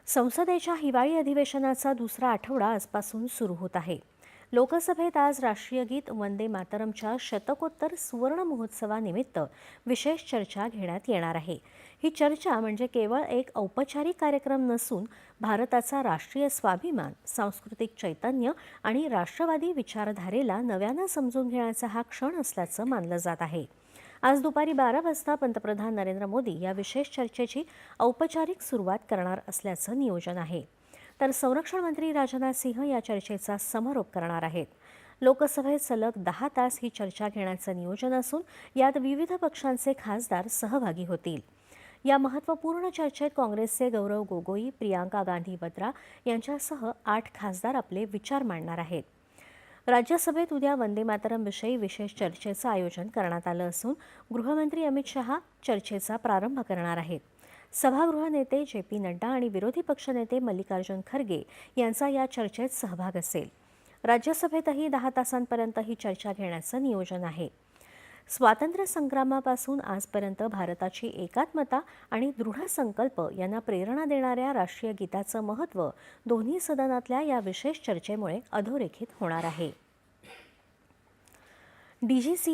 संसदेच्या हिवाळी अधिवेशनाचा दुसरा आठवडा आजपासून सुरू होत आहे. लोकसभेत आज राष्ट्रीय गीत वंदे मातरमच्या शतकोत्तर सुवर्ण महोत्सवानिमित्त विशेष चर्चा घेण्यात येणार आहे. ही चर्चा म्हणजे केवळ एक औपचारिक कार्यक्रम नसून भारताचा राष्ट्रीय स्वाभिमान, सांस्कृतिक चैतन्य आणि राष्ट्रवादी विचारधारेला नव्यानं समजून घेण्याचा हा क्षण असल्याचं मानलं जात आहे. आज दुपारी 12 वाजता पंतप्रधान नरेंद्र मोदी या विशेष चर्चेची औपचारिक सुरुवात करणार असल्याचं नियोजन आहे. तर संरक्षण मंत्री राजनाथ सिंह या चर्चेचा समारोप करणार आहेत. लोकसभेत सलग 10 तास ही चर्चा घेण्याचं नियोजन असून यात विविध पक्षांचे खासदार सहभागी होतील. या महत्त्वपूर्ण चर्चेत काँग्रेसचे गौरव गोगोई, प्रियांका गांधी वद्रा यांच्यासह 8 खासदार आपले विचार मांडणार आहेत. राज्यसभेत उद्या वंदे मातरमविषयी विशेष चर्चेचं आयोजन करण्यात आलं असून गृहमंत्री अमित शहा चर्चेचा प्रारंभ करणार आहेत. सभागृह नेते जे.पी. नड्डा आणि विरोधी पक्षनेते मल्लिकार्जुन खरगे यांचा या चर्चेत सहभाग असेल. राज्यसभेतही 10 तासांपर्यंत ही चर्चा घेण्याचं नियोजन आहे. स्वातंत्र्य संग्रामापासून आजपर्यंत भारताची एकात्मता आणि दृढ संकल्प यांना प्रेरणा देणाऱ्या राष्ट्रीय गीताचं महत्त्व दोन्ही सदनातल्या या विशेष चर्चेमुळे अधोरेखित होणार आहे. डीजीसी